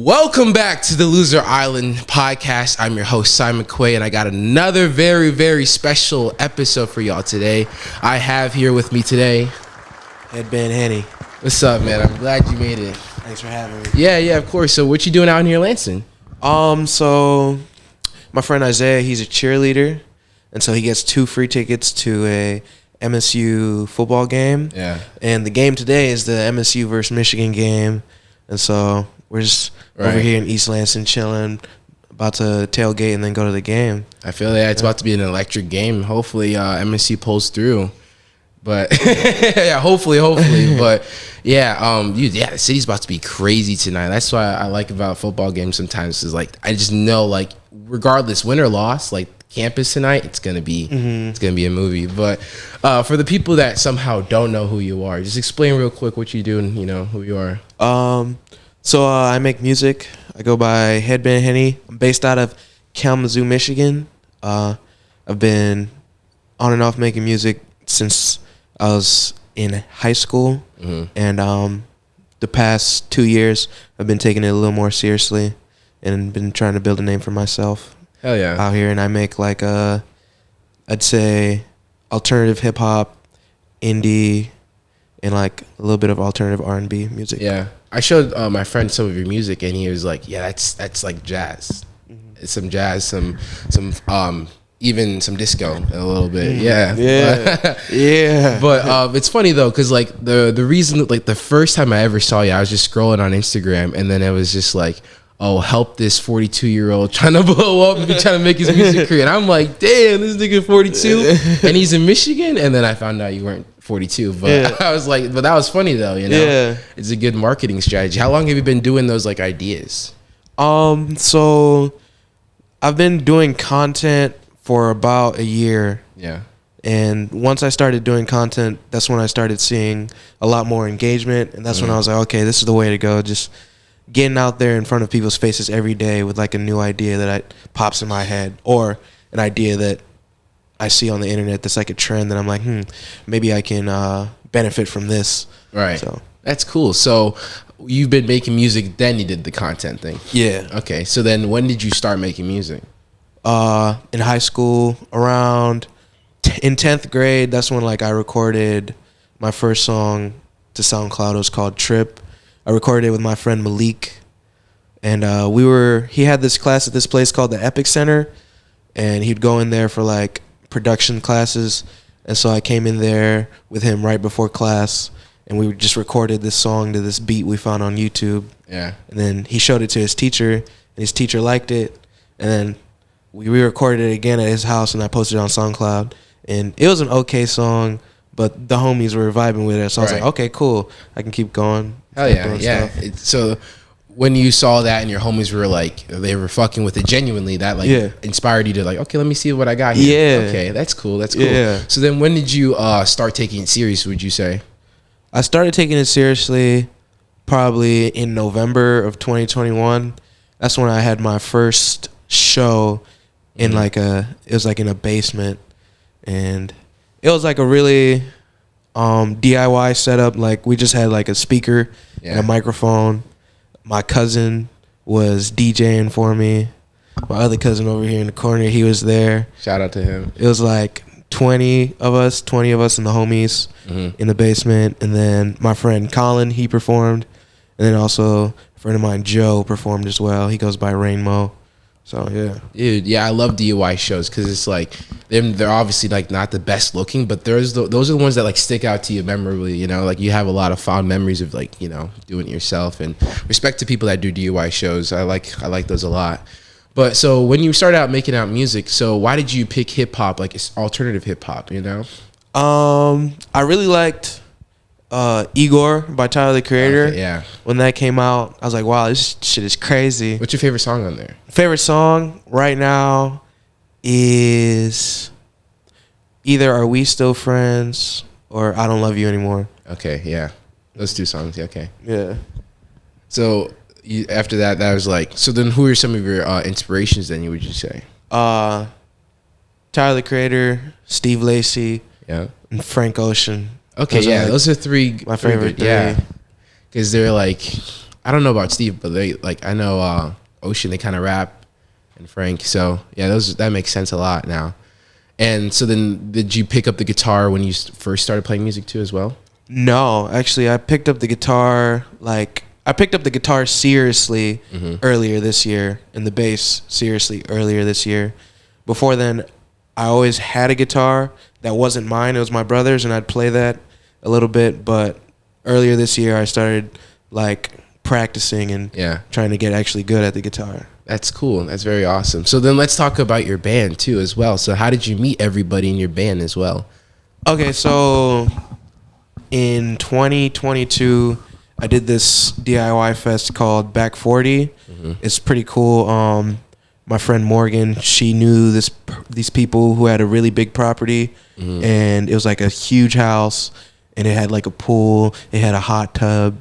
Welcome back to the Loser Island podcast. I'm your host, Simon Quay, and I got another very, very special episode for y'all today. I have here with me today Headband Henny. What's up, man? I'm glad you made it. Thanks for having me. Yeah, of course. So what you doing out here in Lansing? So my friend Isaiah, he's a cheerleader, and so he gets 2 free tickets to a MSU football game. Yeah. And the game today is the MSU versus Michigan game, and so we're just over here in East Lansing chilling, about to tailgate and then go to the game. I feel like it's about to be an electric game. Hopefully MSU pulls through. But yeah, hopefully. But the city's about to be crazy tonight. That's why I like about football games sometimes is like I just know like regardless win or loss, like campus tonight, it's gonna be a movie. But for the people that somehow don't know who you are, just explain real quick what you do and who you are. So I make music. I go by Headband Henny. I'm based out of Kalamazoo, Michigan. I've been on and off making music since I was in high school, and the past 2 years I've been taking it a little more seriously and been trying to build a name for myself. Hell yeah. Out here, and I make like I'd say alternative hip hop, indie, and like a little bit of alternative R&B music. Yeah, I showed my friend some of your music, and he was like, "Yeah, that's like jazz. It's some jazz, some even some disco a little bit." Yeah. But it's funny though, cause like the reason, like the first time I ever saw you, I was just scrolling on Instagram, and then it was just like, oh, help this 42-year-old trying to blow up and trying to make his music career. And I'm like, damn, this nigga 42 and he's in Michigan. And then I found out you weren't 42. But I was like, but that was funny though, Yeah. It's a good marketing strategy. How long have you been doing those like ideas? So I've been doing content for about a year. Yeah. And once I started doing content, that's when I started seeing a lot more engagement. And that's when I was like, okay, this is the way to go. Just getting out there in front of people's faces every day with like a new idea that pops in my head, or an idea that I see on the internet that's like a trend that I'm like, maybe I can benefit from this. Right. So that's cool. So you've been making music, then you did the content thing. Yeah. Okay. So then when did you start making music? In high school, around in 10th grade, that's when like I recorded my first song to SoundCloud. It was called Trip. I recorded it with my friend Malik, and he had this class at this place called the Epic Center, and he'd go in there for like production classes, and so I came in there with him right before class, and we just recorded this song to this beat we found on YouTube. Yeah. And then he showed it to his teacher, and his teacher liked it, and then we re-recorded it again at his house, and I posted it on SoundCloud, and it was an okay song, but the homies were vibing with it, so I was like, okay, cool, I can keep going. Hell yeah. So when you saw that and your homies were like, they were fucking with it genuinely, that like inspired you to like, okay, let me see what I got here. Yeah. Okay, that's cool. Yeah. So then when did you start taking it serious, would you say? I started taking it seriously probably in November of 2021. That's when I had my first show in it was like in a basement, and it was like a really DIY setup. Like we just had like a speaker and a microphone. My cousin was DJing for me. My other cousin over here in the corner, he was there. Shout out to him. It was like 20 of us and the homies in the basement. And then my friend Colin, he performed. And then also a friend of mine, Joe, performed as well. He goes by Rainmo. So yeah, dude, yeah, I love DIY shows because it's like they're obviously like not the best looking, but those are the ones that like stick out to you memorably. Like you have a lot of fond memories of like doing it yourself. And respect to people that do DIY shows. I like those a lot. But so when you started out making out music, so why did you pick hip hop, like it's alternative hip hop? I really liked Igor by Tyler the Creator. Okay, yeah. When that came out, I was like, wow, this shit is crazy. What's your favorite song on there? Favorite song right now is either Are We Still Friends or I Don't Love You Anymore. Okay, yeah. Those 2 songs, okay. Yeah. So after that was like, so then who are some of your inspirations then, would you say? Tyler the Creator, Steve Lacy, and Frank Ocean. Okay, those are 3 my favorite 3. Yeah, because they're like I don't know about Steve, but they like I know Ocean. They kind of rap, and Frank. So yeah, that makes sense a lot now. And so then, did you pick up the guitar when you first started playing music too, as well? No, actually, I picked up the guitar seriously earlier this year, and the bass seriously earlier this year. Before then, I always had a guitar that wasn't mine; it was my brother's, and I'd play that a little bit. But earlier this year, I started like practicing and trying to get actually good at the guitar. That's cool. That's very awesome. So then let's talk about your band too as well. So how did you meet everybody in your band as well? Okay, so in 2022, I did this DIY fest called Back 40. It's pretty cool. My friend Morgan, she knew these people who had a really big property, and it was like a huge house, and it had like a pool, it had a hot tub,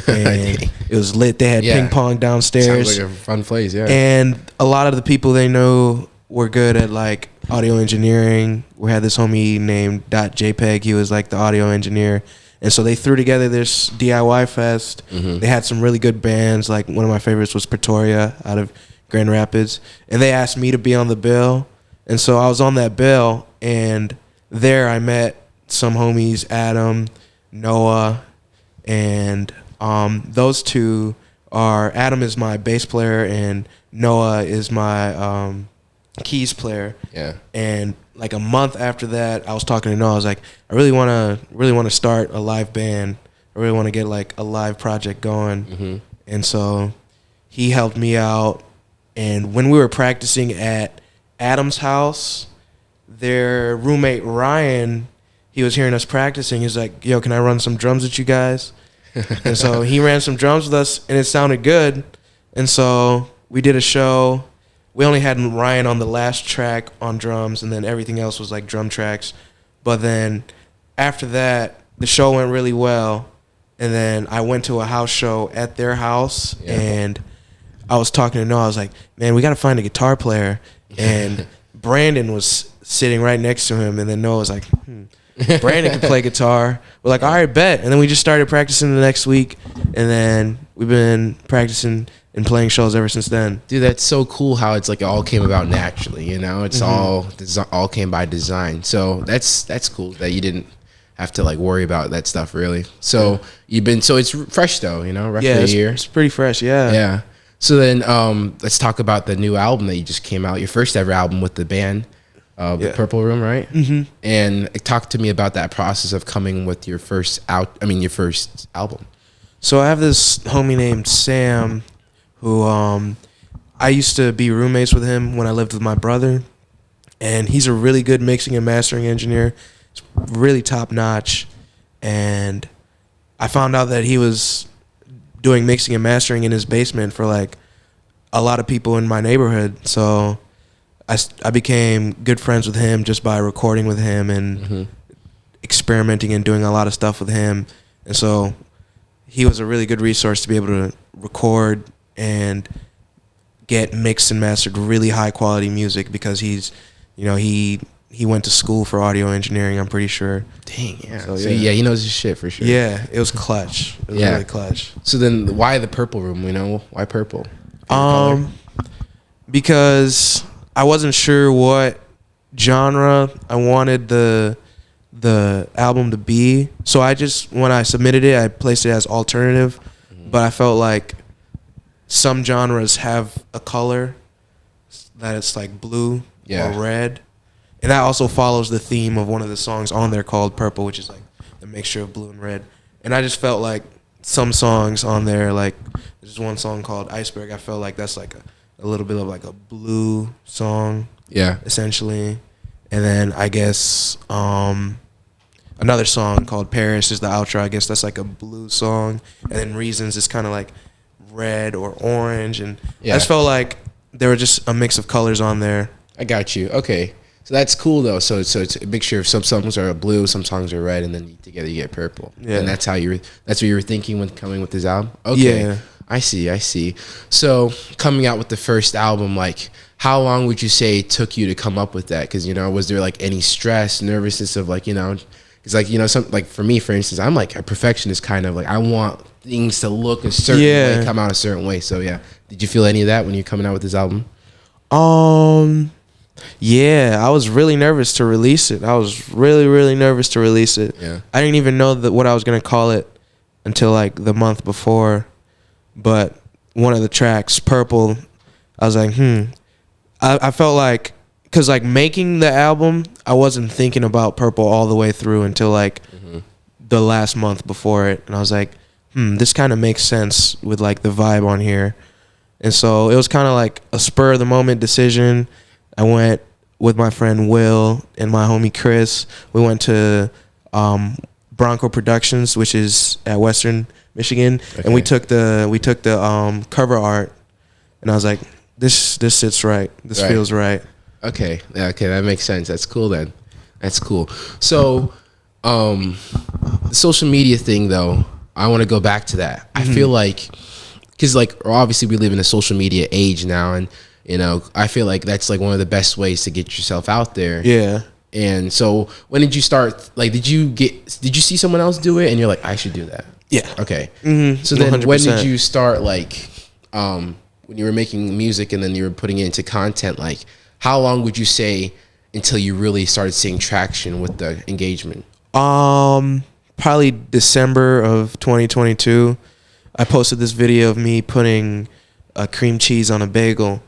and it was lit. They had ping pong downstairs. Sounds like a fun place, yeah. And a lot of the people they know were good at like audio engineering. We had this homie named .jpeg. He was like the audio engineer. And so they threw together this DIY fest. They had some really good bands. Like one of my favorites was Pretoria out of Grand Rapids. And they asked me to be on the bill. And so I was on that bill. And there I met some homies, Adam, Noah, and those two are, Adam is my bass player and Noah is my keys player. Yeah. And like a month after that, I was talking to Noah. I was like, I really want to start a live band. I really want to get like a live project going. And so he helped me out. And when we were practicing at Adam's house, their roommate Ryan, he was hearing us practicing. He's like, yo, can I run some drums with you guys? And so he ran some drums with us, and it sounded good. And so we did a show. We only had Ryan on the last track on drums, and then everything else was like drum tracks. But then after that, the show went really well. And then I went to a house show at their house, and I was talking to Noah. I was like, man, we got to find a guitar player. And Brandon was sitting right next to him, and then Noah was like, Brandon can play guitar. We're like, all right, bet. And then we just started practicing the next week, and then we've been practicing and playing shows ever since then. Dude, that's so cool how it's like it all came about naturally, you know? It's all came by design. So that's cool that you didn't have to like worry about that stuff really. So so it's fresh though, you know, roughly a year. It's pretty fresh, yeah. Yeah. So then let's talk about the new album that you just came out, your first ever album with the band. The Purple Room, right? And talk to me about that process of coming with your first album. So I have this homie named Sam, who I used to be roommates with him when I lived with my brother, and he's a really good mixing and mastering engineer. It's really top notch, and I found out that he was doing mixing and mastering in his basement for like a lot of people in my neighborhood. So I became good friends with him just by recording with him and experimenting and doing a lot of stuff with him. And so he was a really good resource to be able to record and get mixed and mastered really high quality music because he's, you know, he went to school for audio engineering, I'm pretty sure. Dang, yeah. So he knows his shit for sure. Yeah, it was clutch. It was really clutch. So then why the Purple Room, you know? Why purple? Because I wasn't sure what genre I wanted the album to be. So when I submitted it, I placed it as alternative, but I felt like some genres have a color that it's like blue or red. And that also follows the theme of one of the songs on there called Purple, which is like a mixture of blue and red. And I just felt like some songs on there, like there's one song called Iceberg, I felt like that's like a little bit of like a blue song, essentially. And then I guess another song called Paris is the outro. I guess that's like a blue song. And then Reasons is kind of like red or orange. And I just felt like there were just a mix of colors on there. I got you. Okay. So that's cool though. So it's a mixture of some songs are blue, some songs are red, and then together you get purple. Yeah. And that's what you were thinking when coming with this album? Okay. Yeah. I see. So coming out with the first album, like how long would you say it took you to come up with that? Because, you know, was there like any stress, nervousness of like, you know, Because like, you know, some like for me, for instance, I'm like a perfectionist kind of, like I want things to look a certain way, come out a certain way. So yeah, did you feel any of that when you're coming out with this album? Yeah, I was really nervous to release it. I was really nervous to release it. Yeah. I didn't even know what I was gonna call it until like the month before. But one of the tracks, Purple, I was like, I felt like, because like making the album, I wasn't thinking about Purple all the way through until like the last month before it. And I was like, this kind of makes sense with like the vibe on here. And so it was kind of like a spur of the moment decision. I went with my friend Will and my homie Chris. We went to Bronco Productions, which is at Western Michigan, and we took the cover art, and I was like, this sits right. This feels right. Okay. Yeah, okay, that makes sense. That's cool then. That's cool. So, the social media thing though, I want to go back to that. I feel like, because like obviously we live in a social media age now, and you know, I feel like that's like one of the best ways to get yourself out there. Yeah. And so when did you start, like, did you see someone else do it and you're like, I should do that? Yeah. Okay. So then 100%. when did you start, like, when you were making music and then you were putting it into content, like, how long would you say until you really started seeing traction with the engagement? Probably December of 2022. I posted this video of me putting cream cheese on a bagel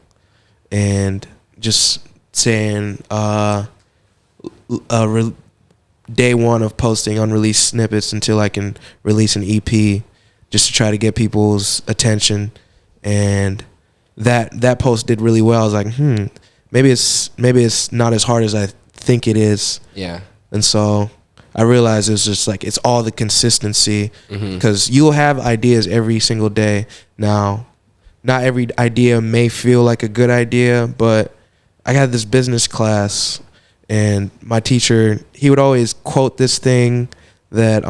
and just saying day one of posting unreleased snippets until I can release an EP, just to try to get people's attention. And that post did really well. I was like, maybe it's not as hard as I think it is. Yeah. And so I realized it's just like, it's all the consistency, because you'll have ideas every single day. Now, not every idea may feel like a good idea, but I had this business class, and my teacher, he would always quote this thing that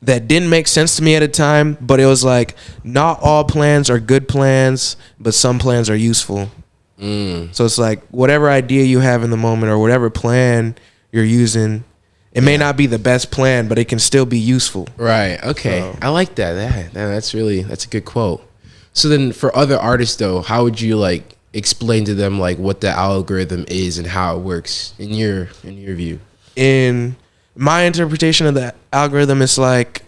that didn't make sense to me at the time, but it was like, not all plans are good plans, but some plans are useful. So it's like, whatever idea you have in the moment or whatever plan you're using, it may not be the best plan, but it can still be useful. Right. Okay. So, I like that. That's a good quote. So then for other artists though, how would you like explain to them like what the algorithm is and how it works in your view? In my interpretation of the algorithm, it's like,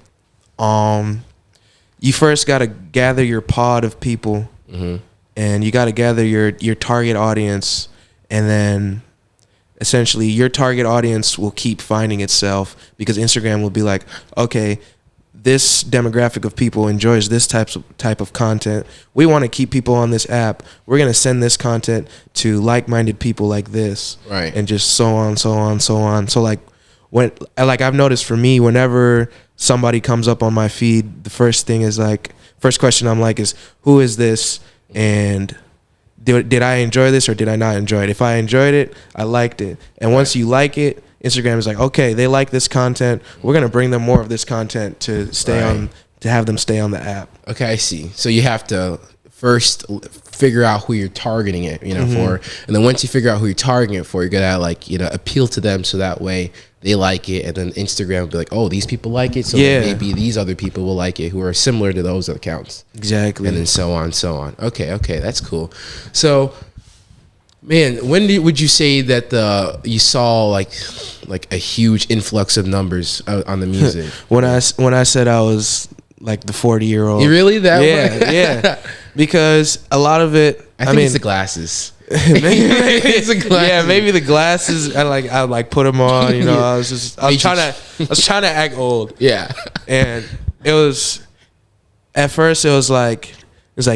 you first got to gather your pod of people, and you got to gather your target audience, and then essentially your target audience will keep finding itself, because Instagram will be like, okay, this demographic of people enjoys this type of content. We want to keep people on this app. We're going to send this content to like-minded people like this. Right. And just so on. So like I've noticed for me, whenever somebody comes up on my feed, the first question I'm like is, who is this? And did I enjoy this or did I not enjoy it? If I enjoyed it, I liked it. And once you like it, Instagram is like, okay, they like this content. We're going to bring them more of this content to have them stay on the app. Okay, I see. So you have to first figure out who you're targeting it, for. And then once you figure out who you're targeting it for, you're going to like, appeal to them so that way they like it. And then Instagram will be like, oh, these people like it. So then maybe these other people will like it who are similar to those accounts. Exactly. And then so on. Okay, that's cool. So, man, when would you say that you saw like a huge influx of numbers on the music? when I said I was like the 40-year-old. You really that way? Yeah. Because a lot of it, I mean, it's the glasses. maybe it's the glasses. Yeah, maybe the glasses. I put them on. I was trying to act old. Yeah, and it was at first it was like,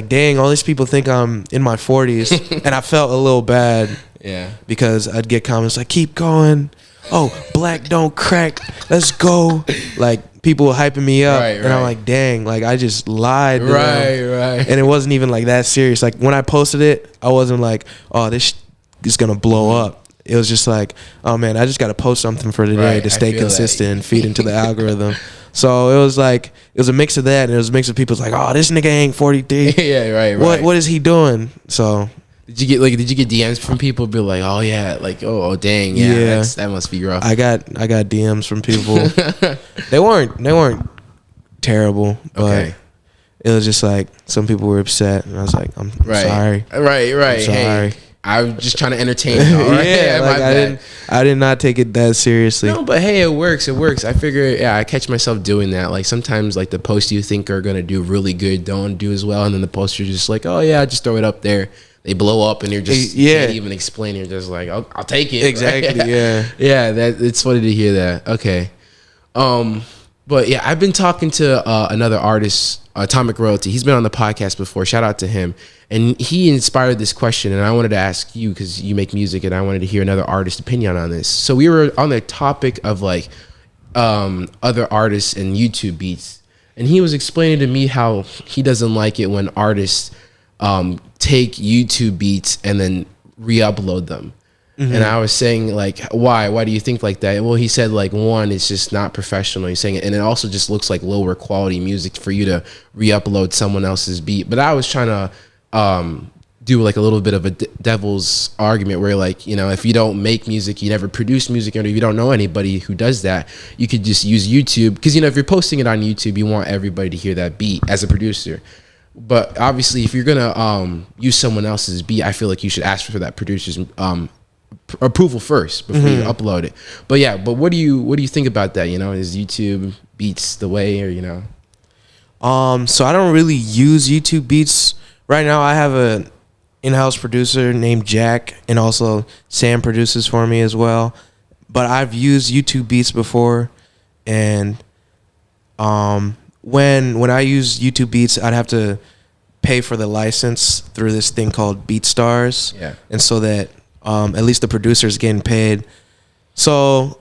dang, all these people think I'm in my 40s, and I felt a little bad. Yeah, because I'd get comments like, keep going. Oh, black don't crack. Let's go. Like, people were hyping me up. Right. And I'm like, dang, like, I just lied to them. Right. And it wasn't even like that serious. Like, when I posted it, I wasn't like, oh, this is going to blow up. It was just like, oh, man, I just got to post something for today to stay consistent and feed into the algorithm. So it was a mix of that, and it was a mix of people's like, oh, this nigga ain't 43. Yeah, right. What is he doing? So Did you get DMs from people be like, oh yeah, like oh dang, yeah. That must be rough. I got DMs from people. they weren't terrible, but Okay. it was just like some people were upset, and I was like, I'm sorry. Right. I'm sorry. Hey, I'm just trying to entertain you. All right? Yeah, like I did not take it that seriously. No, but hey, it works. I figure, I catch myself doing that. Like sometimes, like the posts you think are gonna do really good don't do as well, and then the posts are just like, oh yeah, just throw it up there. They blow up, and you're just you can't even explain. You're just like, I'll take it. Exactly. Right? Yeah. Yeah. That it's funny to hear that. Okay. But yeah, I've been talking to another artist, Atomic Royalty. He's been on the podcast before. Shout out to him. And he inspired this question, and I wanted to ask you because you make music, and I wanted to hear another artist's opinion on this. So we were on the topic of like other artists and YouTube beats, and he was explaining to me how he doesn't like it when artists take YouTube beats and then re-upload them. Mm-hmm. And I was saying, like, why do you think like that? Well, he said, like, one, it's just not professional. He's saying it, and it also just looks like lower quality music for you to re-upload someone else's beat. But I was trying to do like a little bit of a devil's argument where, like, you know, if you don't make music, you never produce music, and if you don't know anybody who does that, you could just use YouTube. Because, you know, if you're posting it on YouTube, you want everybody to hear that beat as a producer. But obviously, if you're gonna use someone else's beat, I feel like you should ask for that producer's approval first before you upload it. But yeah, what do you think about that? You know, is YouTube beats the way, or you know? So I don't really use YouTube beats right now. I have a in-house producer named Jack, and also Sam produces for me as well. But I've used YouTube beats before, and when I use YouTube beats, I'd have to pay for the license through this thing called BeatStars. Yeah. And so that at least the producer's getting paid. So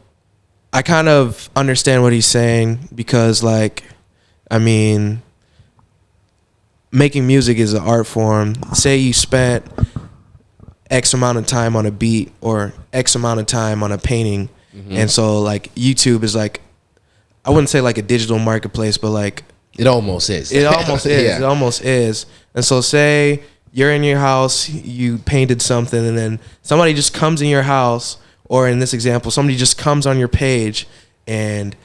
I kind of understand what he's saying, because, like, I mean, making music is an art form. Say you spent X amount of time on a beat or X amount of time on a painting. Mm-hmm. And so, like, YouTube is like, I wouldn't say like a digital marketplace, but like it almost is. It almost is. Yeah. It almost is. And so say you're in your house, you painted something, and then somebody just comes in your house, or in this example, somebody just comes on your page and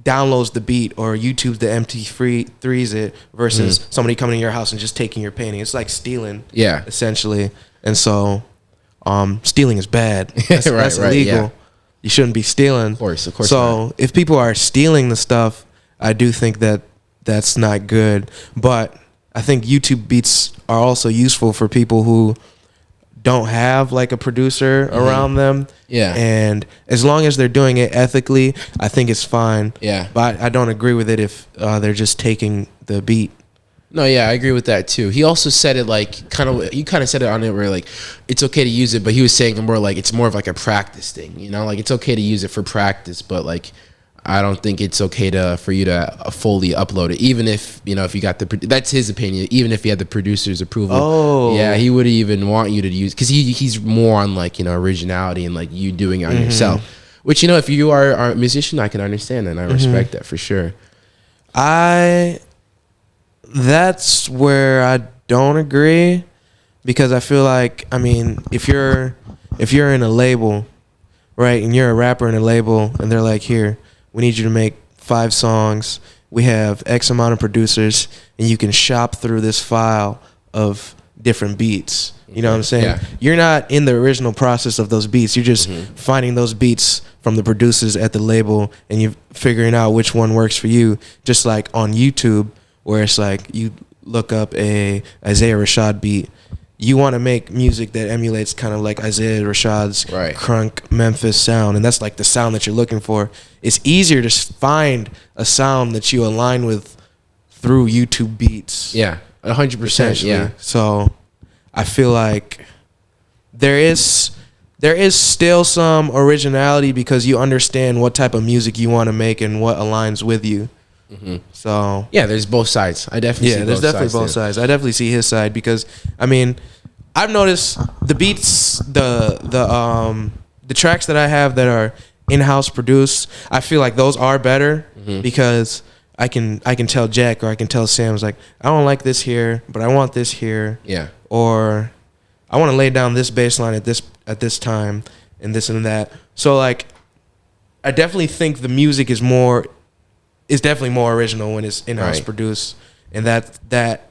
downloads the beat or YouTube's the MP3s it, versus somebody coming in your house and just taking your painting. It's like stealing, essentially. And so stealing is bad. That's illegal. Yeah. You shouldn't be stealing. Of course. So not. If people are stealing the stuff, I do think that that's not good. But I think YouTube beats are also useful for people who don't have like a producer around them. Yeah. And as long as they're doing it ethically, I think it's fine. Yeah. But I don't agree with it if they're just taking the beat. No, yeah, I agree with that too. He also said it like you kind of said it on it where like it's okay to use it, but he was saying more like it's more of like a practice thing, you know, like it's okay to use it for practice, but like I don't think it's okay for you to fully upload it, even if, you know, if you got that's his opinion, even if you had the producer's approval. Oh, yeah, he would even want you to use, because he's more on like, you know, originality and like you doing it on yourself, which, you know, if you are a musician, I can understand that, and I respect that for sure. That's where I don't agree, because I feel like, I mean, if you're in a label, right, and you're a rapper in a label, and they're like, here, we need you to make 5 songs, we have X amount of producers, and you can shop through this file of different beats. You know what I'm saying? Yeah. You're not in the original process of those beats. You're just finding those beats from the producers at the label, and you're figuring out which one works for you. Just like on YouTube, where it's like you look up a Isaiah Rashad beat. You want to make music that emulates kind of like Isaiah Rashad's crunk Memphis sound, and that's like the sound that you're looking for. It's easier to find a sound that you align with through YouTube beats. Yeah, 100%. Yeah. So I feel like there is still some originality, because you understand what type of music you want to make and what aligns with you. So yeah, there's both sides. I definitely see there's definitely both sides. I definitely see his side, because I mean, I've noticed the beats, the tracks that I have that are in-house produced, I feel like those are better, because I can tell Jack, or I can tell Sam, like, I don't like this here, but I want this here. Yeah. Or I want to lay down this bass line at this time and this and that. So like, I definitely think the music is definitely more original when it's in-house produced, and that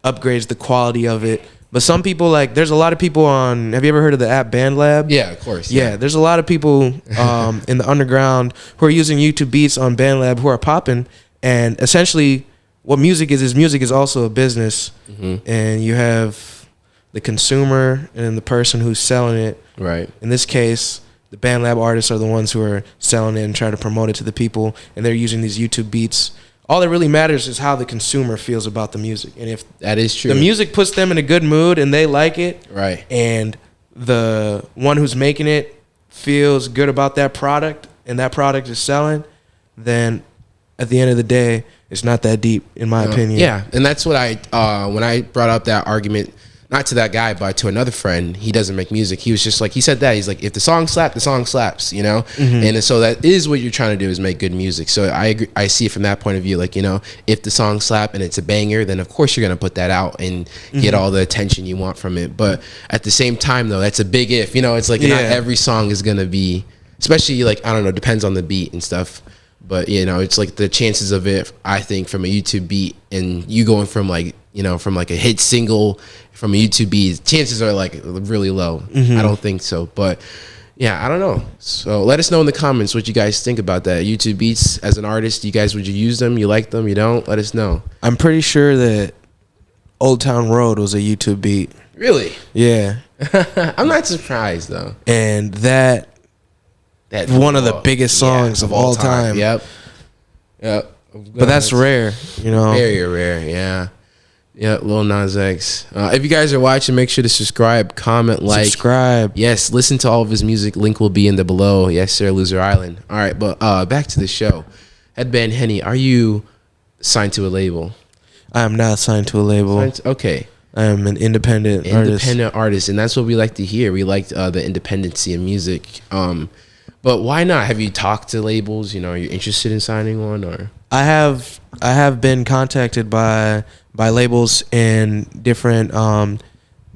upgrades the quality of it. But some people, like, there's a lot of people on, have you ever heard of the app BandLab? Yeah, of course. Yeah, there's a lot of people in the underground who are using YouTube beats on BandLab who are popping. And essentially, what music is also a business. And you have the consumer and the person who's selling it. Right. In this case, the BandLab artists are the ones who are selling it and trying to promote it to the people. And they're using these YouTube beats. All that really matters is how the consumer feels about the music. And if that is true, the music puts them in a good mood and they like it, right, and the one who's making it feels good about that product and that product is selling, then at the end of the day, it's not that deep, in my opinion. Yeah, and that's what when I brought up that argument, not to that guy, but to another friend, he doesn't make music. He was just like, he said that. He's like, if the song slaps, the song slaps, you know? And so that is what you're trying to do, is make good music. So I agree, I see it from that point of view. Like, you know, if the song slap and it's a banger, then of course you're going to put that out and get all the attention you want from it. But at the same time, though, that's a big if. You know, it's like not every song is going to be, especially like, I don't know, depends on the beat and stuff. But, you know, it's like the chances of it, I think, from a YouTube beat and you going from like, you know, from like a hit single from a YouTube beat, chances are like really low. I don't think so. But yeah, I don't know. So let us know in the comments what you guys think about that. YouTube beats as an artist, would you use them? You like them? You don't? Let us know. I'm pretty sure that Old Town Road was a YouTube beat. Really? Yeah. I'm not surprised though. And that one of the biggest songs of all time. Yep. But that's rare, you know. Very rare, yeah. Yeah, Lil Nas X. If you guys are watching, make sure to subscribe, comment, like. Subscribe. Yes, listen to all of his music. Link will be in the below. Yes, sir, Loser Island. All right, but back to the show. Headband Henny, are you signed to a label? I am not signed to a label. Okay. I am an independent artist, and that's what we like to hear. We like the independency in music. But why not? Have you talked to labels? You know, are you interested in signing one? Or I have been contacted by labels in different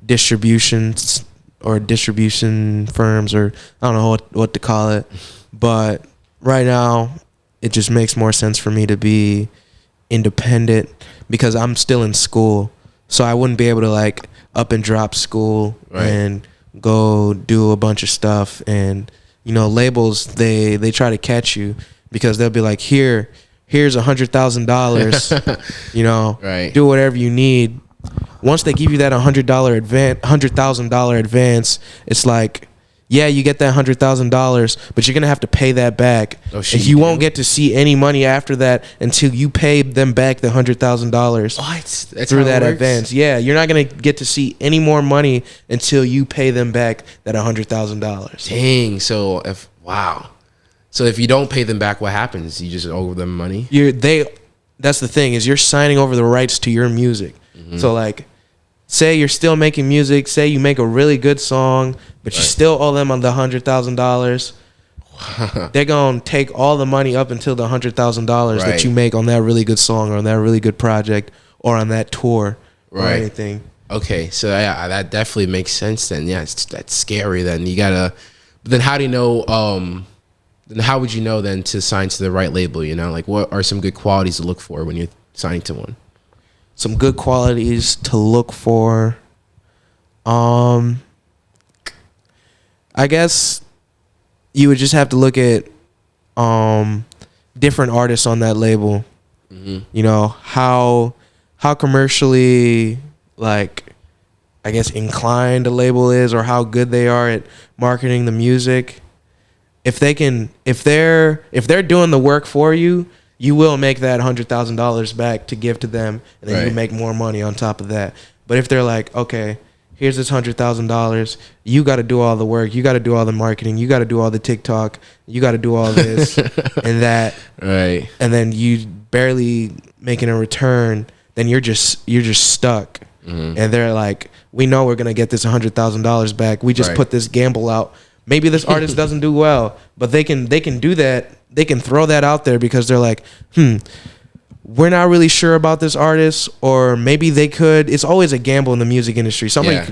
distributions or distribution firms, or I don't know what to call it. But right now, it just makes more sense for me to be independent because I'm still in school. So I wouldn't be able to like up and drop school and go do a bunch of stuff. And, you know, labels, they try to catch you because they'll be like, here's $100,000, you know, do whatever you need. Once they give you that $100,000 advance, it's like, yeah, you get that $100,000, but you're going to have to pay that back. Oh, shit, and you won't get to see any money after that until you pay them back the $100,000. What? Through that advance. Yeah, you're not going to get to see any more money until you pay them back that $100,000. Dang. So So if you don't pay them back, what happens? You just owe them money? That's the thing, is you're signing over the rights to your music. So like, say you're still making music, say you make a really good song, but you still owe them on the $100,000. They're going to take all the money up until the $100,000 that you make on that really good song or on that really good project or on that tour or anything. Okay, so yeah, that definitely makes sense then. Yeah, that's scary then. You got to, but then how do you know, then how would you know then to sign to the right label, you know? Like what are some good qualities to look for when you're signing to one? Some good qualities to look for. I guess you would just have to look at different artists on that label. You know, how commercially, like, I guess, inclined a label is, or how good they are at marketing the music. If they're doing the work for you, you will make that $100,000 back to give to them, and then you make more money on top of that. But if they're like, okay, here's this $100,000, you got to do all the work, you got to do all the marketing, you got to do all the TikTok, you got to do all this and that, and then you barely making a return, then you're just stuck. And they're like, we know we're gonna get this $100,000 back. We just put this gamble out. Maybe this artist doesn't do well, but they can do that. They can throw that out there because they're like, we're not really sure about this artist, or maybe they could. It's always a gamble in the music industry. Somebody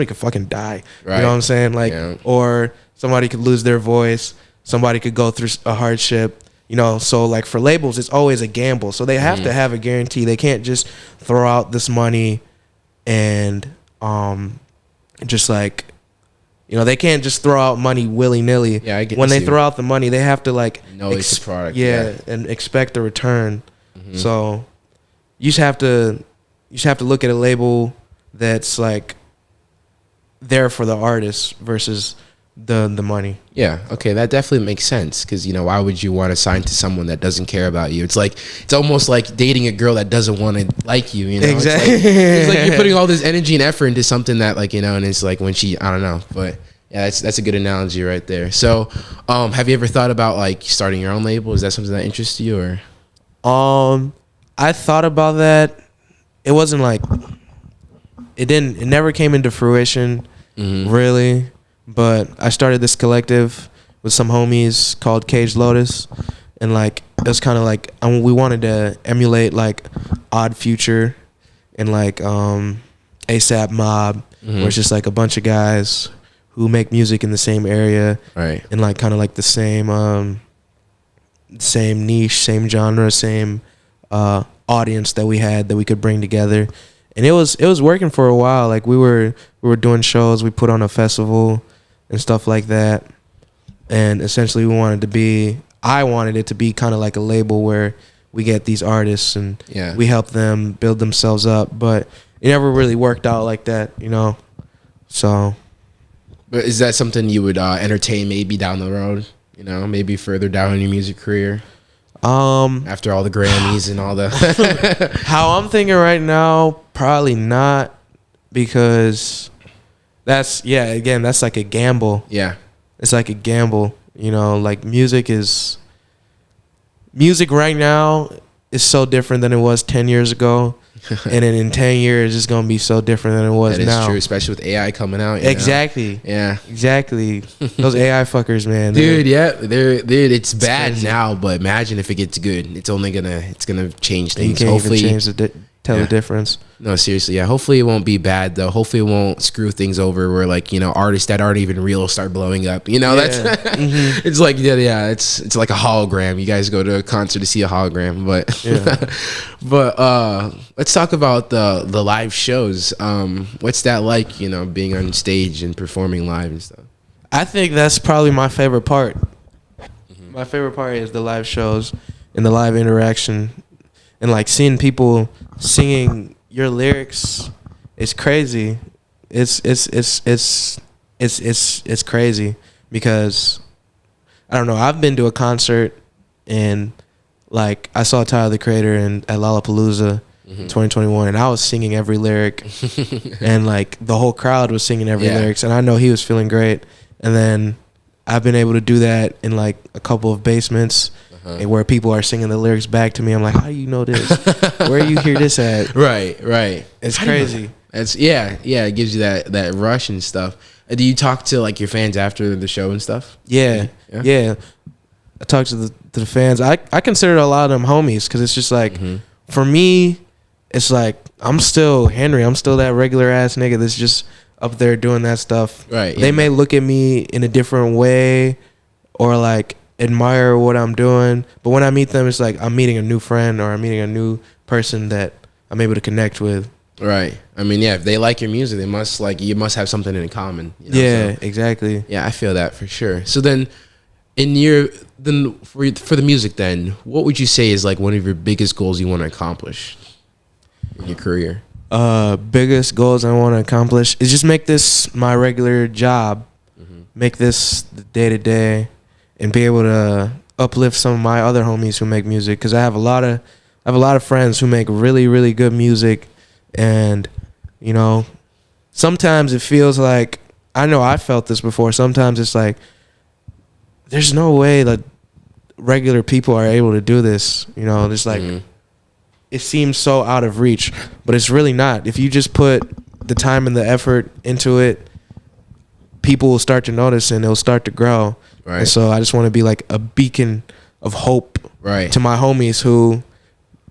could fucking die. Right. You know what I'm saying? Like, or somebody could lose their voice. Somebody could go through a hardship. You know, so like for labels, it's always a gamble. So they have to have a guarantee. They can't just throw out this money and just like, you know, they can't just throw out money willy-nilly. Yeah, I get when they throw out the money, they have to like know it's a product. Yeah, and expect the return. So you just have to look at a label that's like there for the artist versus the money. Yeah, okay, that definitely makes sense, because, you know, why would you want to sign to someone that doesn't care about you? It's like, it's almost like dating a girl that doesn't want to like you, you know? Exactly. It's like you're putting all this energy and effort into something that, like, you know, and it's like when she, I don't know, but yeah, that's a good analogy right there. So, have you ever thought about like starting your own label? Is that something that interests you, or? I thought about that. It wasn't like, it never came into fruition, really. But I started this collective with some homies called Cage Lotus, and like it was kind of like we wanted to emulate like Odd Future and like ASAP Mob, where it's just like a bunch of guys who make music in the same area, right? And like kind of like the same niche, same genre, same audience that we had that we could bring together. And it was working for a while. Like we were doing shows, we put on a festival and stuff like that. And essentially I wanted it to be kind of like a label where we get these artists and we help them build themselves up, but it never really worked out like that, you know. So, but is that something you would entertain maybe down the road, you know, maybe further down in your music career? After all the Grammys and all the how I'm thinking right now, probably not, because that's like a gamble. Yeah. It's like a gamble, you know, like music right now is so different than it was 10 years ago. And then in 10 years, it's going to be so different than it was now. That is true, especially with AI coming out. Exactly. Know? Yeah. Exactly. Those AI fuckers, man. Dude, it's bad crazy now, but imagine if it gets good. It's gonna change things. You can't Hopefully, even tell the difference. No, seriously, yeah. Hopefully it won't be bad though. Hopefully it won't screw things over where, like, you know, artists that aren't even real start blowing up. You know, that's it's like it's like a hologram. You guys go to a concert to see a hologram, but let's talk about the live shows. What's that like, you know, being on stage and performing live and stuff? I think that's probably my favorite part. My favorite part is the live shows and the live interaction, and like seeing people singing your lyrics. It's crazy. It's crazy, because I don't know. I've been to a concert and like I saw Tyler the Creator at Lollapalooza in 2021, and I was singing every lyric, and like the whole crowd was singing every lyrics, and I know he was feeling great. And then I've been able to do that in like a couple of basements. And where people are singing the lyrics back to me. I'm like, how do you know this? Where you hear this at? Right. It's crazy. It's it gives you that rush and stuff. Do you talk to like your fans after the show and stuff? Yeah. I talk to the fans. I consider a lot of them homies, because it's just like, for me, it's like I'm still Henry. I'm still that regular ass nigga that's just up there doing that stuff. Right. They may look at me in a different way, or like admire what I'm doing, but when I meet them, it's like I'm meeting a new friend, or I'm meeting a new person that I'm able to connect with. Right. I mean, yeah, if they like your music, you must have something in common. You know? Yeah, so, exactly. Yeah, I feel that for sure. So then, for the music, then, what would you say is like one of your biggest goals you want to accomplish in your career? Biggest goals I want to accomplish is just make this my regular job, make this the day to day, and be able to uplift some of my other homies who make music, because I have a lot of friends who make really, really good music. And you know, sometimes it feels like, I know I felt this before, sometimes it's like there's no way that regular people are able to do this, you know. It's like it seems so out of reach, but it's really not. If you just put the time and the effort into it, people will start to notice and it'll start to grow. Right. And so I just want to be like a beacon of hope to my homies who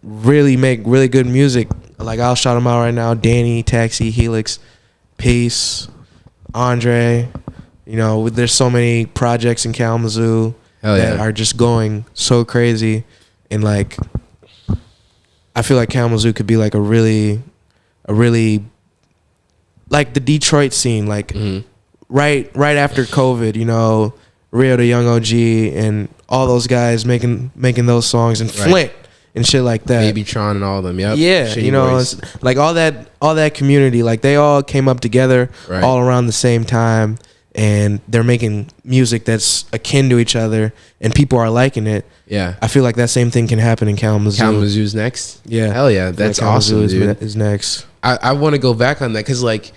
really make really good music. Like, I'll shout them out right now: Danny, Taxi, Helix, Peace, Andre. You know, there's so many projects in Kalamazoo that are just going so crazy, and like, I feel like Kalamazoo could be like a really like the Detroit scene, like right after COVID. You know, Rio the Young OG and all those guys making those songs, and Flint and shit like that. Babytron and all of them. Yep. Yeah, Shitty you know, Boys. it's like all that community, like they all came up together all around the same time, and they're making music that's akin to each other, and people are liking it. Yeah, I feel like that same thing can happen in Kalamazoo. Kalamazoo's next. Yeah, hell yeah, that's awesome, dude. Is next. I want to go back on that because like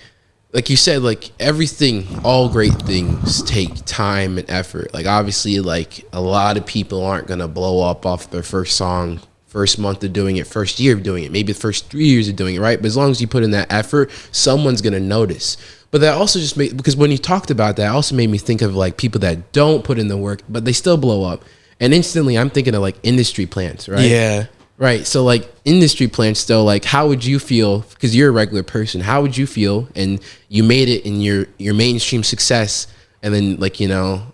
you said, like everything, all great things take time and effort. Like obviously, like a lot of people aren't gonna blow up off their first song, first month of doing it, first year of doing it, maybe the first 3 years of doing it, right? But as long as you put in that effort, someone's gonna notice. But that also just made, because when you talked about that, also made me think of like people that don't put in the work, but they still blow up. And instantly, I'm thinking of like industry plants, right? Yeah. Right. So like industry plants though, like how would you feel, because you're a regular person, how would you feel and you made it in your mainstream success, and then like, you know,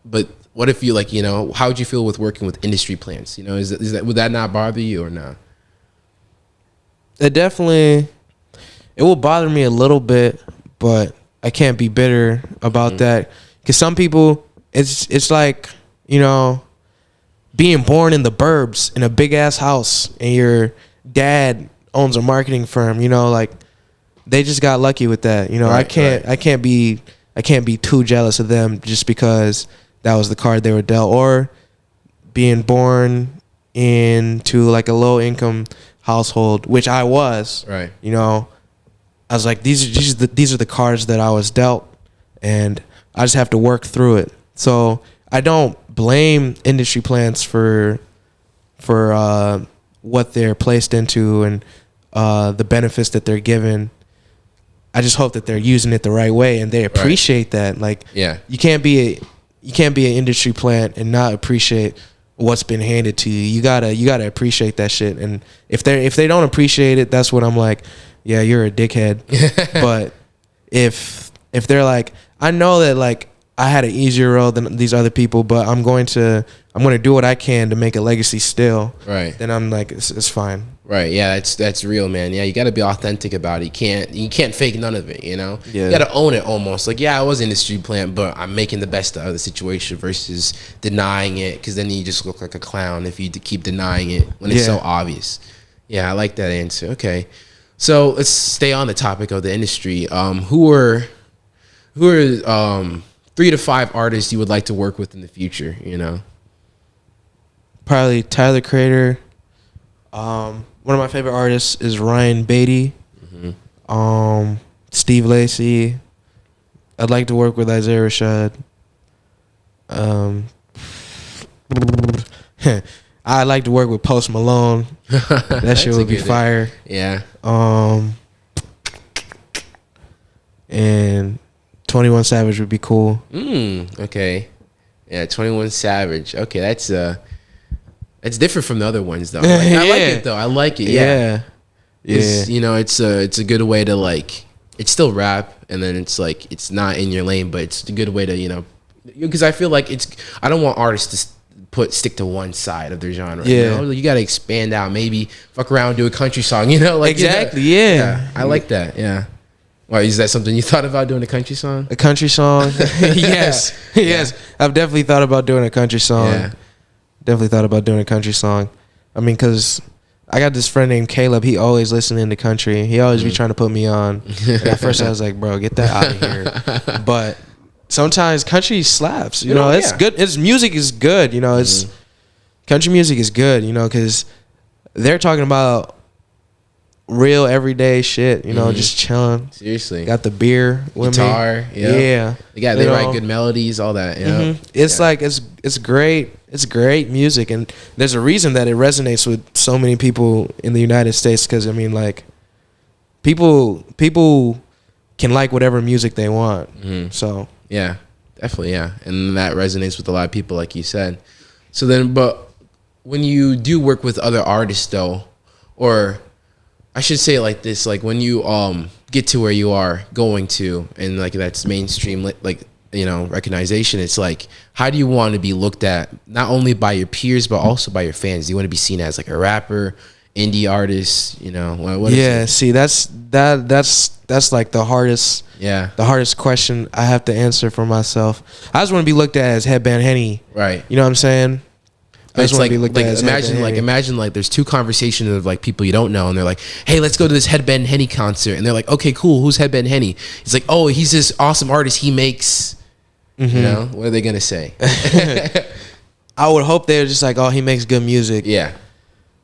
but what if you like, you know, how would you feel with working with industry plants? You know, is that would that not bother you or not? It will bother me a little bit, but I can't be bitter about that, because some people, it's like, you know, being born in the burbs in a big ass house and your dad owns a marketing firm, you know, like they just got lucky with that. You know, I can't be too jealous of them just because that was the card they were dealt, or being born into like a low income household, which I was. Right. You know, I was like, these are the cards that I was dealt, and I just have to work through it. So I don't blame industry plants for what they're placed into and the benefits that they're given. I just hope that they're using it the right way and they appreciate that. Like, you can't be an industry plant and not appreciate what's been handed to you. You gotta appreciate that shit. And if they don't appreciate it, that's what I'm like, yeah, you're a dickhead. But if they're like, I know that like I had an easier road than these other people, but I'm going to do what I can to make a legacy still. Right. Then I'm like, it's fine. Right. Yeah, that's real, man. Yeah, you got to be authentic about it. You can't fake none of it, you know? Yeah. You got to own it almost. Like, yeah, I was in the street plant, but I'm making the best out of the situation versus denying it, because then you just look like a clown if you keep denying it when it's so obvious. Yeah, I like that answer. Okay. So let's stay on the topic of the industry. Who are 3 to 5 artists you would like to work with in the future, you know? Probably Tyler Creator. One of my favorite artists is Ryan Beatty. Steve Lacy. I'd like to work with Isaiah Rashad. I'd like to work with Post Malone. That shit would be fire. Yeah. And 21 Savage would be cool. Okay. Yeah, 21 Savage. Okay, that's different from the other ones though. Like, I like it though. I like it. Yeah. Yeah. You know, it's a good way to like, it's still rap, and then it's like it's not in your lane, but it's a good way to, you know, because I feel like I don't want artists to stick to one side of their genre. Yeah. You know? You got to expand out. Maybe fuck around, do a country song. You know, like exactly. You know, yeah. I like that. Yeah. Why, is that something you thought about doing, a country song? A country song? Yes. Yes. I've definitely thought about doing a country song. Yeah. Definitely thought about doing a country song. I mean, because I got this friend named Caleb. He always listening to country. He always be trying to put me on. And at first I was like, bro, get that out of here. But sometimes country slaps. You know, it's good. Its music is good. You know, it's country music is good, you know, because they're talking about real everyday shit, you know, just chilling. Seriously. Got the beer with guitar, me. Yeah. They write good melodies, all that. Yeah. It's like it's great. It's great music, and there's a reason that it resonates with so many people in the United States, because I mean, like, people can like whatever music they want. So yeah, definitely, yeah. And that resonates with a lot of people, like you said. So then, but when you do work with other artists though, or I should say it like this, like when you get to where you are going to, and like that's mainstream, like, you know, recognition, it's like, how do you want to be looked at, not only by your peers but also by your fans? Do you want to be seen as like a rapper, indie artist, you know? What yeah, see, that's like the hardest question I have to answer for myself. I just want to be looked at as Headband Henny, right? You know what I'm saying? It's like imagine like there's two conversations of like people you don't know, and they're like, hey, let's go to this Headband Henny concert, and they're like, okay, cool, who's Headband Henny? It's like, oh, he's this awesome artist, he makes, you know, what are they gonna say? I would hope they're just like, oh, he makes good music. Yeah,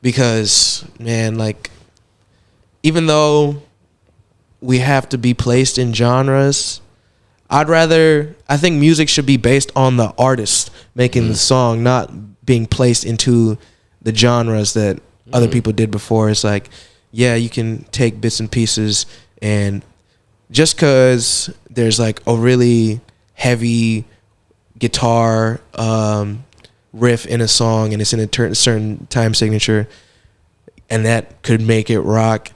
because man, like, even though we have to be placed in genres, I think music should be based on the artist making the song, not being placed into the genres that other people did before. It's like, yeah, you can take bits and pieces, and just because there's like a really heavy guitar riff in a song and it's in a certain time signature, and that could make it rock,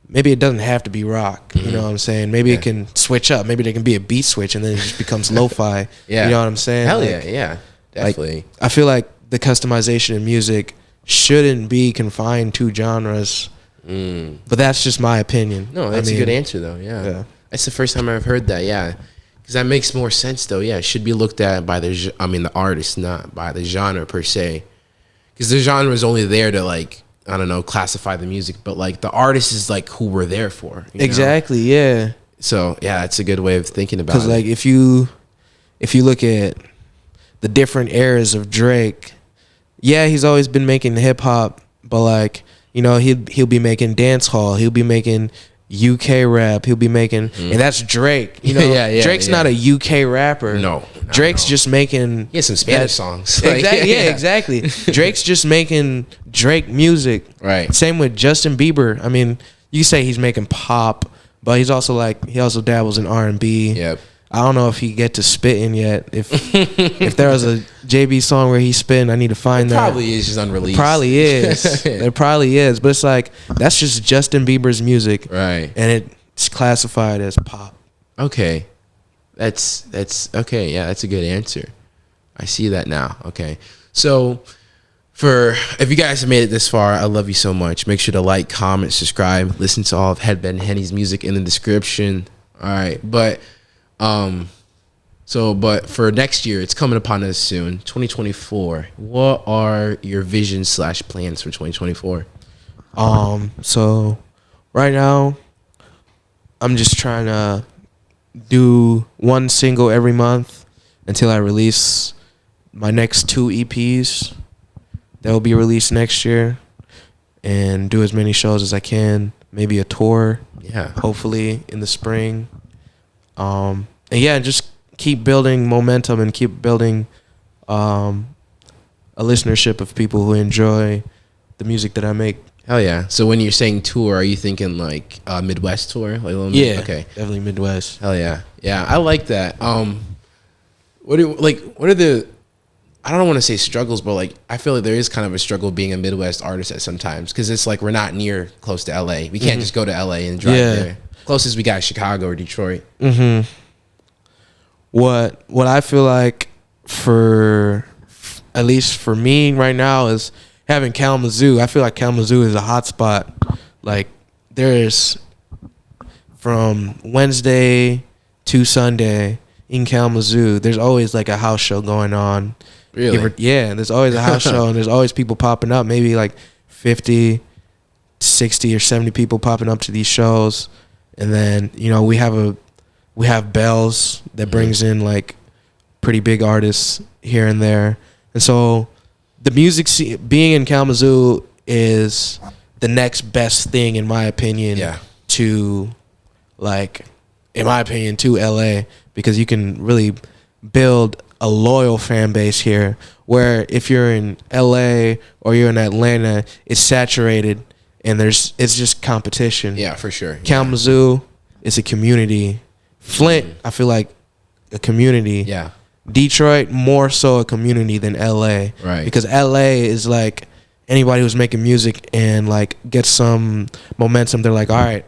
maybe it doesn't have to be rock. You know what I'm saying? Maybe it can switch up. Maybe there can be a beat switch and then it just becomes lo-fi. You know what I'm saying? Hell yeah, yeah, definitely. Like, I feel like the customization in music shouldn't be confined to genres. But that's just my opinion. No, that's a good answer though. Yeah, that's the first time I've heard that. Yeah, because that makes more sense though. Yeah, it should be looked at by the artist, not by the genre per se, because the genre is only there to, like, I don't know, classify the music, but like the artist is like who we're there for. Exactly. Yeah. So yeah, that's a good way of thinking about it. Because like if you look at the different eras of Drake, yeah, he's always been making hip hop, but like, you know, he'll be making dance hall, he'll be making UK rap, he'll be making, and that's Drake. You know, Drake's not a UK rapper. No, Drake's just making. He has some Spanish songs. Exactly. Yeah, exactly. Drake's just making Drake music. Right. Same with Justin Bieber. I mean, you say he's making pop, but he also dabbles in R&B. Yep. I don't know if he get to spitting yet. If there was a JB song where he's spitting, I need to find that. Probably is just unreleased. Probably is. There probably is. But it's like, that's just Justin Bieber's music. Right. And it's classified as pop. Okay. That's okay. Yeah, that's a good answer. I see that now. Okay. So if you guys have made it this far, I love you so much. Make sure to like, comment, subscribe, listen to all of Headband Henny's music in the description. All right. But for next year, it's coming upon us soon, 2024. What are your visions / plans for 2024? So right now, I'm just trying to do one single every month until I release my next 2 EPs that will be released next year, and do as many shows as I can, maybe a tour, hopefully in the spring. And yeah, just keep building momentum and keep building a listenership of people who enjoy the music that I make. Hell yeah. So when you're saying tour, are you thinking like a Midwest tour? Like okay. Definitely Midwest. Hell yeah. Yeah, I like that. What are the, I don't want to say struggles, but like I feel like there is kind of a struggle being a Midwest artist at sometimes, because it's like we're not close to LA. We can't just go to LA and drive there. Closest we got is Chicago or Detroit. What I feel like, for at least for me right now, is having Kalamazoo. I feel like Kalamazoo is a hot spot. Like, there's from Wednesday to Sunday in Kalamazoo, there's always like a house show going on. Really? Yeah, there's always a house show, and there's always people popping up. Maybe like 50, 60, or 70 people popping up to these shows. And then, you know, we have Bells that brings in like pretty big artists here and there. And so the music scene, being in Kalamazoo, is the next best thing, in my opinion, to LA, because you can really build a loyal fan base here, where if you're in LA or you're in Atlanta, it's saturated and it's just competition. Yeah, for sure. Kalamazoo is a community. Flint, I feel like a community. Yeah. Detroit, more so a community than LA. Right. Because LA is like, anybody who's making music and like get some momentum, they're like, all right,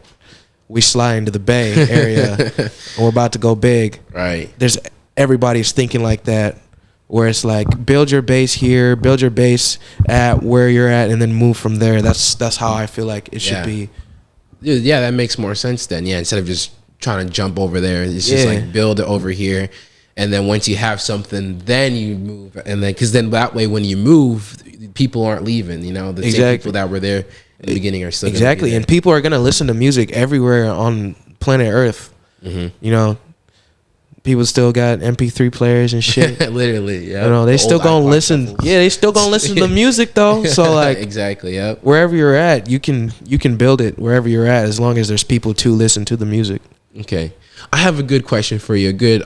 we slide into the Bay area and we're about to go big. Right. Everybody's thinking like that, where it's like build your base here, build your base at where you're at, and then move from there. That's how I feel like it should be. Yeah, that makes more sense then. Yeah, instead of just trying to jump over there, it's just like build it over here, and then once you have something, then you move, and then because then that way when you move, people aren't leaving. You know, the same people that were there in the beginning are still exactly, and people are gonna listen to music everywhere on planet Earth. You know. People still got MP3 players and shit. Literally, yeah. You know, they still gonna listen. Shuffles. Yeah, they still gonna listen to the music though. So like, exactly, yep. Wherever you're at, you can build it wherever you're at, as long as there's people to listen to the music. Okay, I have a good question for you. A good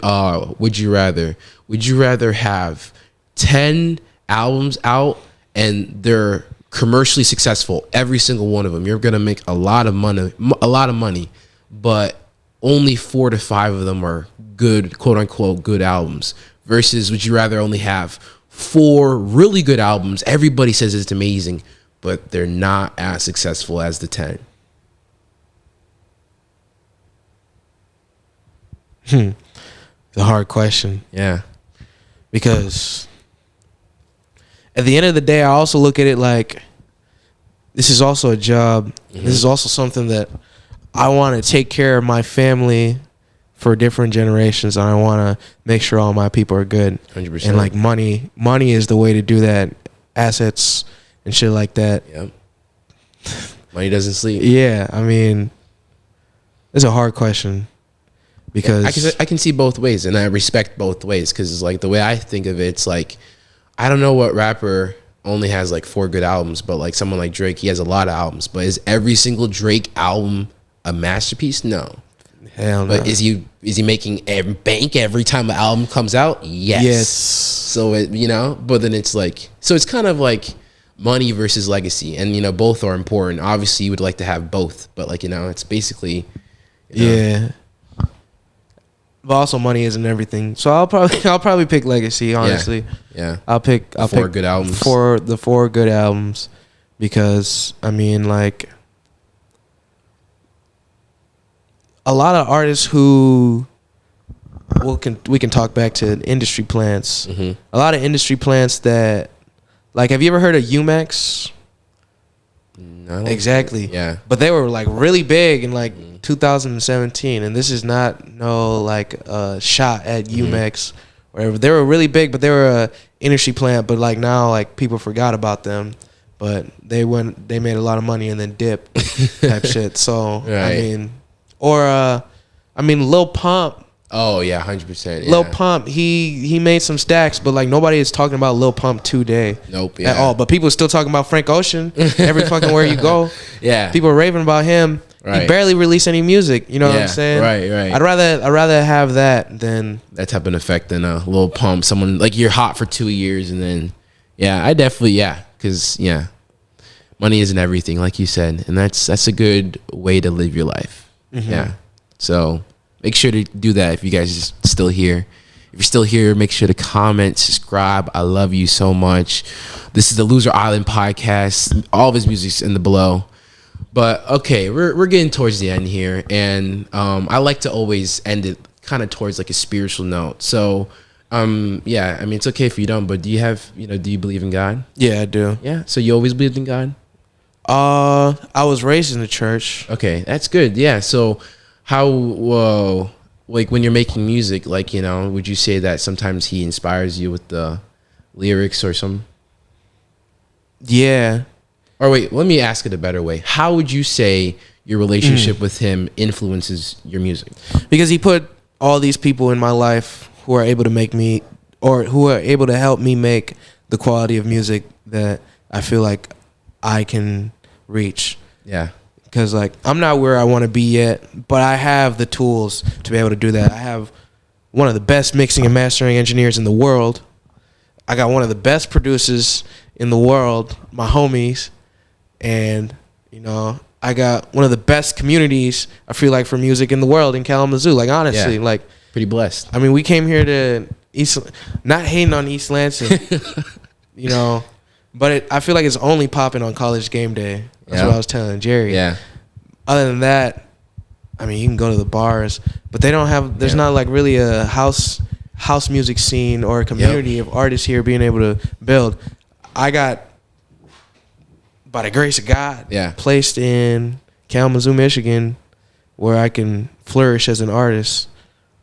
would you rather? Would you rather have 10 albums out and they're commercially successful, every single one of them? You're gonna make a lot of money, but only 4 to 5 of them are good, quote unquote, good albums, versus would you rather only have 4 really good albums, everybody says it's amazing, but they're not as successful as the 10? It's a hard question. Yeah. Because at the end of the day, I also look at it like this is also a job. This is also something that I want to take care of my family for different generations, and I want to make sure all my people are good. 100%. And like money is the way to do that. Assets and shit like that. Yep. Money doesn't sleep. Yeah, I mean, it's a hard question because I can see both ways, and I respect both ways, because it's like the way I think of it, it's like I don't know what rapper only has like 4 good albums, but like someone like Drake, he has a lot of albums. But is every single Drake album a masterpiece? No. Hell no. But is he making a bank every time an album comes out? Yes. So it, you know, but then it's like, so it's kind of like money versus legacy, and you know, both are important. Obviously you would like to have both, but like, you know, it's basically, you know. Yeah. But also money isn't everything. So I'll probably pick legacy, honestly. Yeah. I'll pick good albums. The 4 good albums, because I mean, like, a lot of artists who we can talk back to industry plants. A lot of industry plants that, like, have you ever heard of UMax? No. Exactly. Yeah. But they were like really big in like 2017, and this is not like a shot at UMax, whatever. They were really big, but they were a industry plant. But like now, like people forgot about them, but they made a lot of money and then dipped type shit. So right. I mean, Lil Pump. Oh yeah, 100%. Yeah. Lil Pump, he made some stacks, but like nobody is talking about Lil Pump today. Nope. At all. But people are still talking about Frank Ocean every fucking where you go. Yeah. People are raving about him. Right. He barely released any music. You know what I'm saying? Right. I'd rather have that than that type of effect than a Lil Pump. Someone like you're hot for 2 years and then I definitely because money isn't everything, like you said, and that's a good way to live your life. Yeah. So make sure to do that if you guys are still here. If you're still here, make sure to comment, subscribe. I love you so much. This is the Loser Island podcast. All of his music's in the below. But okay, we're getting towards the end here, and I like to always end it kind of towards like a spiritual note. So I mean, it's okay if you don't, but do you believe in God? Yeah, I do. Yeah. So you always believed in God? I was raised in the church. Okay, that's good. Yeah. So how like when you're making music, like, you know, would you say that sometimes he inspires you with the lyrics or some? Yeah. Or wait, let me ask it a better way. How would you say your relationship with him influences your music? Because he put all these people in my life who are able to make me, or who are able to help me make the quality of music that I feel like I can reach. Yeah. Because, like, I'm not where I want to be yet, but I have the tools to be able to do that. I have one of the best mixing and mastering engineers in the world. I got one of the best producers in the world, my homies. And, you know, I got one of the best communities, I feel like, for music in the world in Kalamazoo. Like, honestly, like, pretty blessed. I mean, we came here to not hating on East Lansing, you know, But I feel like it's only popping on College Game Day. That's what I was telling Jerry. Yeah. Other than that, I mean, you can go to the bars, but they don't have. There's not like really a house music scene or a community of artists here being able to build. I got, by the grace of God, placed in Kalamazoo, Michigan, where I can flourish as an artist.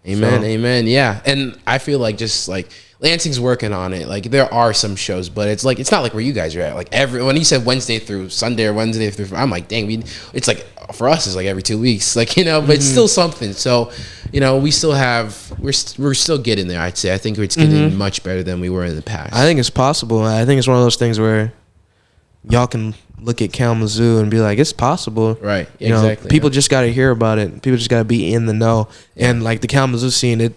Amen, amen. Yeah, and I feel like just like Lansing's working on it. Like there are some shows, but it's like it's not like where you guys are at. Like when he said Wednesday through Sunday or Wednesday through, I'm like, dang, it's like for us it's like every 2 weeks, like, you know, but it's still something. So, you know, we still have we're still getting there. I'd say I think it's getting much better than we were in the past. I think it's possible. I think it's one of those things where y'all can look at Kalamazoo and be like, it's possible. Right. You know, people just got to hear about it. People just got to be in the know. Yeah. And like the Kalamazoo scene, it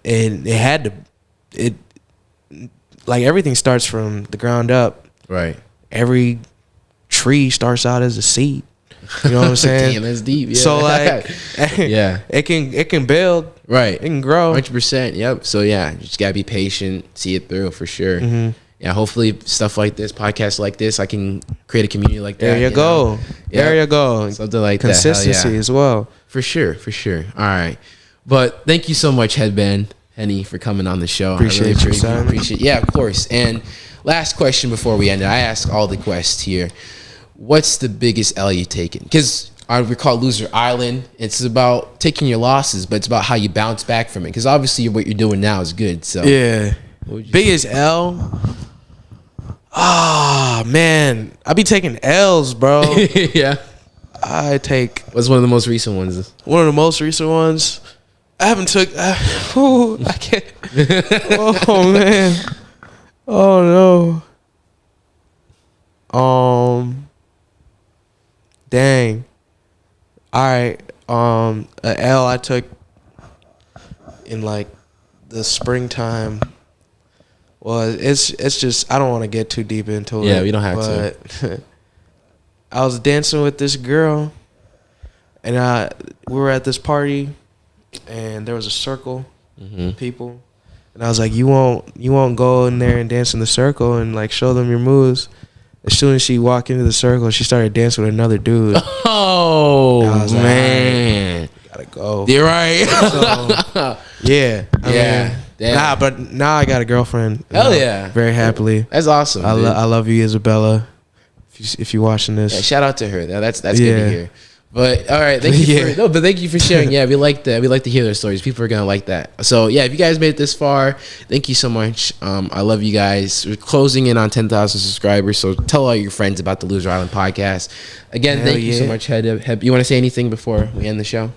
had to, like everything starts from the ground up. Right. Every tree starts out as a seed. You know what I'm saying? Damn, that's deep. Yeah. So like, yeah, it can build. Right. It can grow. 100%. Yep. So yeah, you just gotta be patient, see it through for sure. Yeah, hopefully stuff like this, podcasts like this, I can create a community like that. There you go. Yep. There you go. Something like consistency as well. For sure. All right. But thank you so much, Headband Henny, for coming on the show. Appreciate it. Yeah, of course. And last question before we end it, I ask all the quests here. What's the biggest L you've taken? Because we call Loser Island. It's about taking your losses, but it's about how you bounce back from it. Because obviously what you're doing now is good. So yeah. Biggest L? Ah, man. I be taking L's, bro. Yeah. What's one of the most recent ones? One of the most recent ones? I haven't took... I can't... Oh, man. Oh, no. Dang. All right. A L I took in, like, the springtime... Well, it's just I don't want to get too deep into it. Yeah, we don't have to. I was dancing with this girl, and we were at this party, and there was a circle of people, and I was like, "You won't go in there and dance in the circle and like show them your moves." As soon as she walked into the circle, she started dancing with another dude. Oh, I was man, like, gotta go. You're right. So, yeah. I mean, damn. But now I got a girlfriend. Hell yeah. Very happily. That's awesome. I love you, Isabella. If you're watching this. Yeah, shout out to her. That's good to hear. But all right, thank you for sharing. Yeah, we like that. We like to hear their stories. People are gonna like that. So yeah, if you guys made it this far, thank you so much. I love you guys. We're closing in on 10,000 subscribers. So tell all your friends about the Loser Island podcast. Again, thank you so much, Head. You want to say anything before we end the show?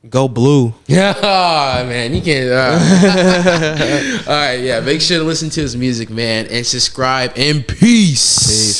Go blue. Yeah, man, you can't. All right, yeah. Make sure to listen to his music, man, and subscribe. And peace.